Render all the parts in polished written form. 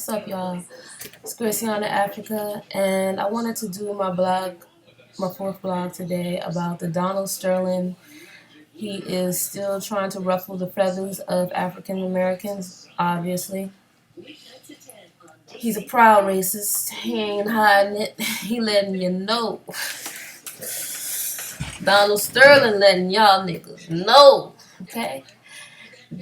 What's up, y'all? It's Graciana Africa, and I wanted to do my fourth blog today about the Donald Sterling. He is still trying to ruffle the feathers of African Americans, obviously. He's a proud racist. He ain't hiding it. He letting you know. Donald Sterling letting y'all niggas know, okay?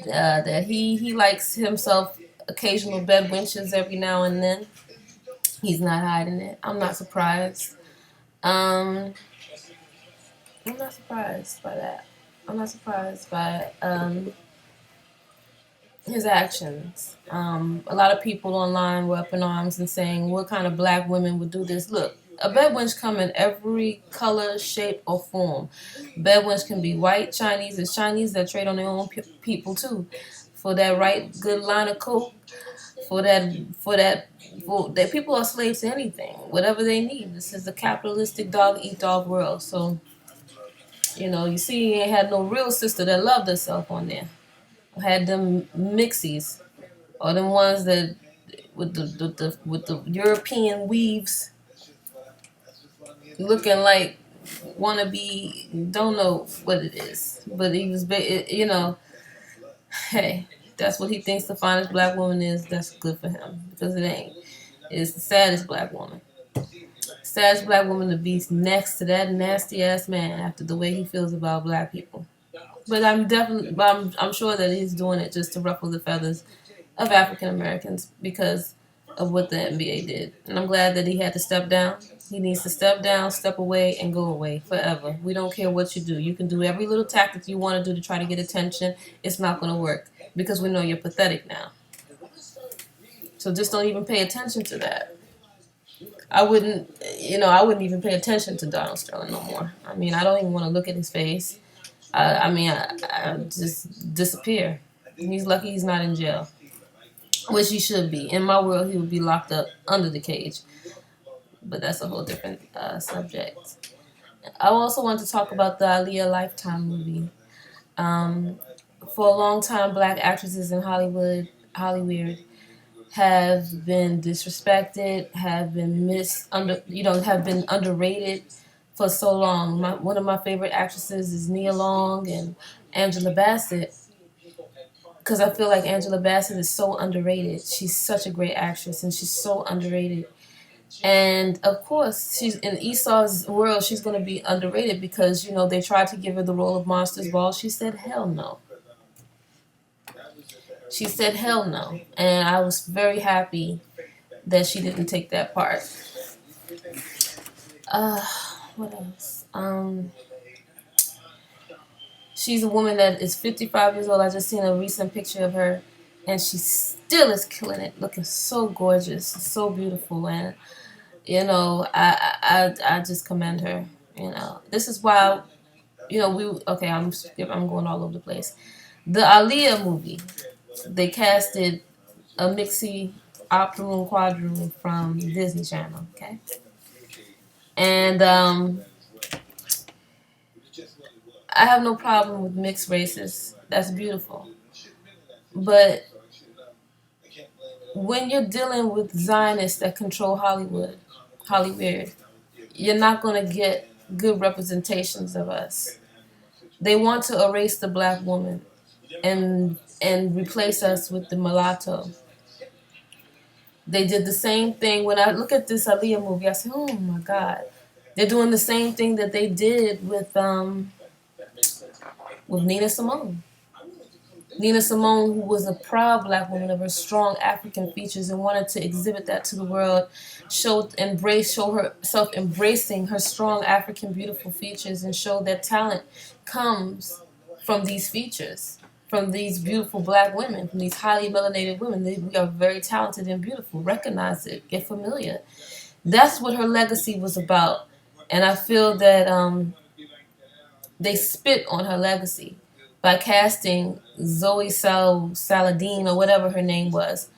That he likes himself occasional bed wenches every now and then. He's not hiding it. I'm not surprised. Um, I'm not surprised by that. I'm not surprised by his actions. A lot of people online were up in arms and saying, what kind of black women would do this? Look, a bedwench come in every color, shape, or form. Bedwench can be white, Chinese. There's Chinese that trade on their own people too. For that right good line of coke, for that people are slaves to anything, whatever they need. This is a capitalistic dog eat dog world. So, you see, he ain't had no real sister that loved herself on there. Had them mixies, or them ones that with the European weaves, looking like wannabe. Don't know what it is, but he was, hey, that's what he thinks the finest black woman is. That's good for him because it ain't. It's the saddest black woman. Saddest black woman to be next to that nasty ass man after the way he feels about black people. But I'm sure that he's doing it just to ruffle the feathers of African Americans because of what the NBA did. And I'm glad that he had to step down. He needs to step down, step away, and go away forever. We don't care what you do. You can do every little tactic you want to do to try to get attention. It's not going to work because we know you're pathetic now. So just don't even pay attention to that. I wouldn't even pay attention to Donald Sterling no more. I mean, I don't even want to look at his face. I just disappear. He's lucky he's not in jail, which he should be. In my world, he would be locked up under the cage. But that's a whole different subject. I also want to talk about the Aaliyah Lifetime movie. For a long time, black actresses in Hollywood have been disrespected, have been have been underrated for so long. One of my favorite actresses is Nia Long and Angela Bassett, because I feel like Angela Bassett is so underrated. She's such a great actress, and she's so underrated. And of course, she's in Esau's world. She's going to be underrated because they tried to give her the role of Monsters Ball. She said hell no. She said hell no, and I was very happy that she didn't take that part. What else? She's a woman that is 55 years old. I just seen a recent picture of her, and she still is killing it, looking so gorgeous, so beautiful, and I just commend her. This is why I'm going all over the place. The Aaliyah movie, they casted a mixie optimum quadroon from Disney Channel, okay? And I have no problem with mixed races. That's beautiful. But when you're dealing with Zionists that control Hollywood, you're not going to get good representations of us. They want to erase the black woman and replace us with the mulatto. They did the same thing. When I look at this Aaliyah movie, I say, oh my God. They're doing the same thing that they did with Nina Simone. Nina Simone, who was a proud black woman of her strong African features and wanted to exhibit that to the world, show herself embracing her strong African beautiful features and show that talent comes from these features, from these beautiful black women, from these highly melanated women. We are very talented and beautiful. Recognize it. Get familiar. That's what her legacy was about. And I feel that they spit on her legacy by casting Zoe Saladin, or whatever her name was,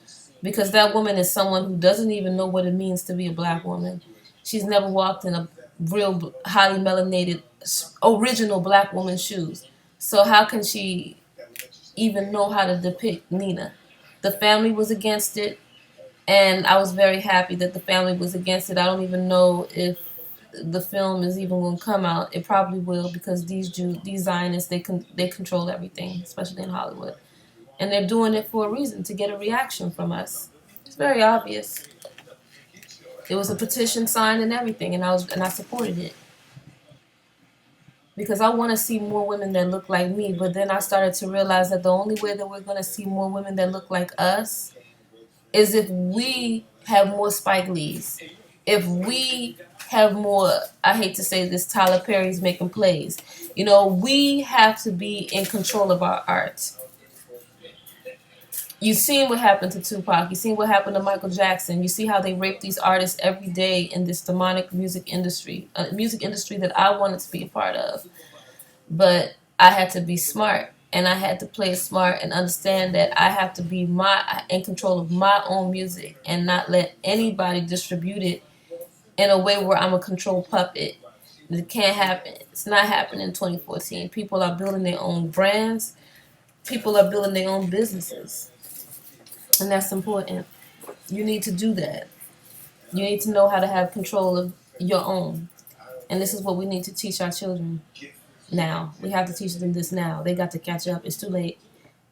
because that woman is someone who doesn't even know what it means to be a black woman. She's never walked in a real highly melanated original black woman's shoes. So how can she even know how to depict Nina? The family was against it, And I was very happy that the family was against it. I don't even know if the film is even going to come out. It probably will, because these Zionists, they control everything, especially in Hollywood, and they're doing it for a reason, to get a reaction from us. It's very obvious. There was a petition signed and everything, and I supported it because I want to see more women that look like me. But then I started to realize that the only way that we're going to see more women that look like us is if we have more Spike Lees, if we have more, I hate to say this, Tyler Perry's making plays. You know, we have to be in control of our art. You've seen what happened to Tupac. You've seen what happened to Michael Jackson. You see how they rape these artists every day in this demonic music industry, a music industry that I wanted to be a part of. But I had to be smart, and I had to play smart and understand that I have to be in control of my own music and not let anybody distribute it in a way where I'm a control puppet. It can't happen. It's not happening in 2014. People are building their own brands. People are building their own businesses. And that's important. You need to do that. You need to know how to have control of your own. And this is what we need to teach our children now. We have to teach them this now. They got to catch up. It's too late.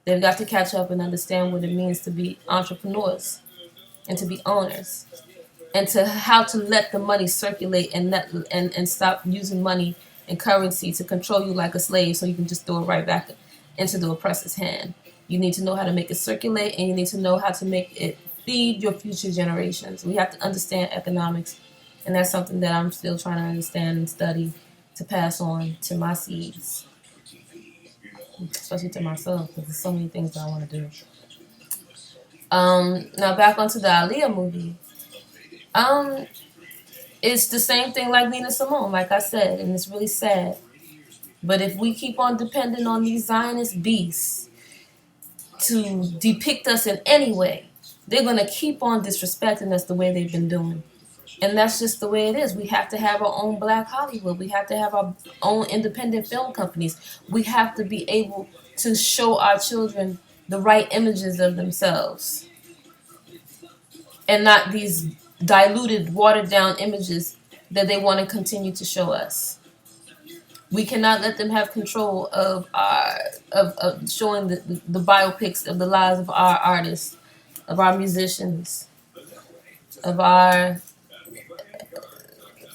They've got to catch up and understand what it means to be entrepreneurs and to be owners, and to how to let the money circulate and stop using money and currency to control you like a slave, so you can just throw it right back into the oppressor's hand. You need to know how to make it circulate, and you need to know how to make it feed your future generations. We have to understand economics, and that's something that I'm still trying to understand and study to pass on to my seeds, especially to myself, because there's so many things that I want to do. Now back onto the Aaliyah movie. It's the same thing like Nina Simone, like I said, and it's really sad. But if we keep on depending on these Zionist beasts to depict us in any way, they're going to keep on disrespecting us the way they've been doing. And that's just the way it is. We have to have our own Black Hollywood. We have to have our own independent film companies. We have to be able to show our children the right images of themselves, and not these diluted, watered down images that they want to continue to show us. We cannot let them have control of showing the biopics of the lives of our artists, of our musicians, of our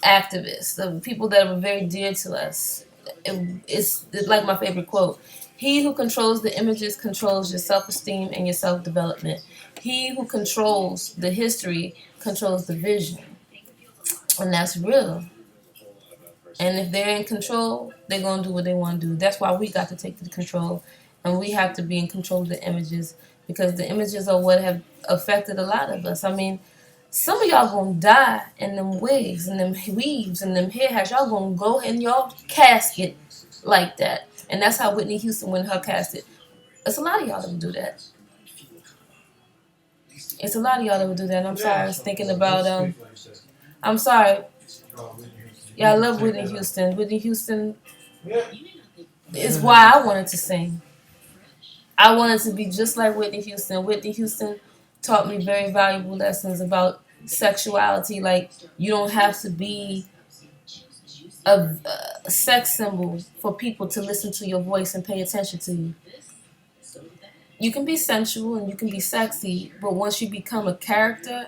activists, of people that are very dear to us. It's like my favorite quote: "He who controls the images controls your self-esteem and your self-development. He who controls the history controls the vision." And that's real. And if they're in control, they're going to do what they want to do. That's why we got to take the control, and we have to be in control of the images, because the images are what have affected a lot of us. I mean, some of y'all gonna die in them wigs and them weaves and them hair hats. Y'all gonna go in your casket like that. And that's how Whitney Houston went in her casket. It's a lot of y'all that would do that. It's a lot of y'all that would do that. And I'm sorry, I was thinking about, I'm sorry. Yeah, I love Whitney Houston. Whitney Houston is why I wanted to sing. I wanted to be just like Whitney Houston. Whitney Houston taught me very valuable lessons about sexuality. Like, you don't have to be a sex symbol for people to listen to your voice and pay attention to you. You can be sensual and you can be sexy, but once you become a character,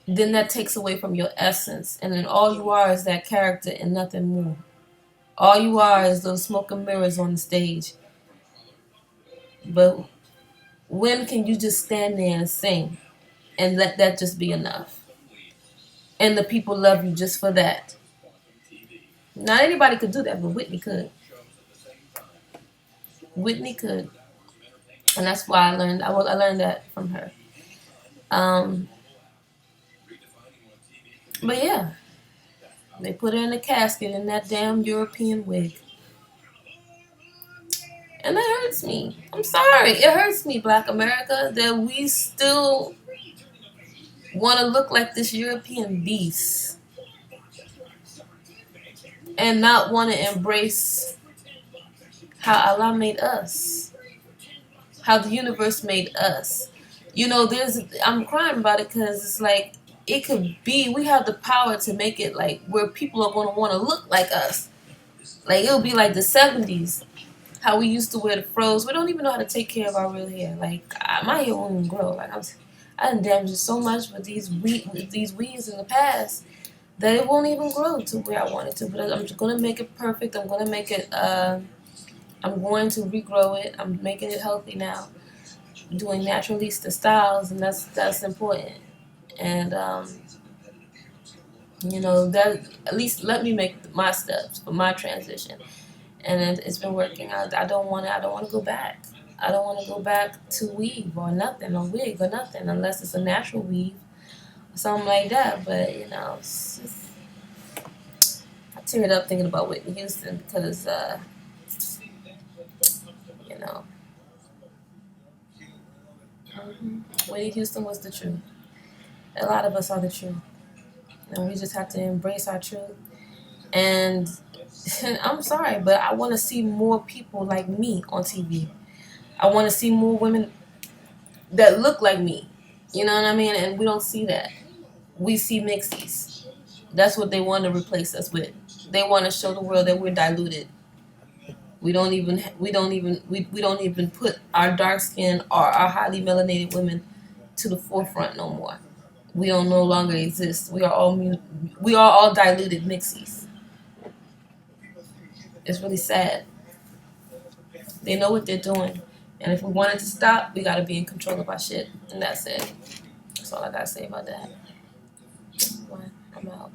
then that takes away from your essence. And then all you are is that character and nothing more. All you are is those smoke and mirrors on the stage. But when can you just stand there and sing and let that just be enough? And the people love you just for that. Not anybody could do that, but Whitney could. Whitney could. And that's why I learned that from her. But yeah, they put her in a casket in that damn European wig. And that hurts me. I'm sorry. It hurts me, Black America, that we still want to look like this European beast and not want to embrace how Allah made us, how the universe made us. You know, I'm crying about it because it's like it could be. We have the power to make it like where people are going to want to look like us. Like it'll be like the '70s, how we used to wear the froze. We don't even know how to take care of our real hair. Like my hair won't even grow. I done damaged it so much with these weaves in the past that it won't even grow to where I want it to. But I'm just gonna make it perfect. I'm gonna make it. I'm going to regrow it. I'm making it healthy now. Doing naturalista styles, and that's important. And you know that at least let me make my steps for my transition, and it's been working out. I don't want to. I don't want to go back. I don't want to go back to weave or nothing, or wig or nothing, unless it's a natural weave or something like that. But you know, it's just, I teared up thinking about Whitney Houston because you know, Whitney Houston was the truth. A lot of us are the truth, and we just have to embrace our truth. And I'm sorry, but I want to see more people like me on TV. I want to see more women that look like me. You know what I mean? And we don't see that. We see mixies. That's what they want to replace us with. They want to show the world that we're diluted. We don't even put our dark skin or our highly melanated women to the forefront no more. We don't no longer exist. We are all diluted mixies. It's really sad. They know what they're doing. And if we want it to stop, we gotta be in control of our shit. And that's it. That's all I gotta say about that. I'm out.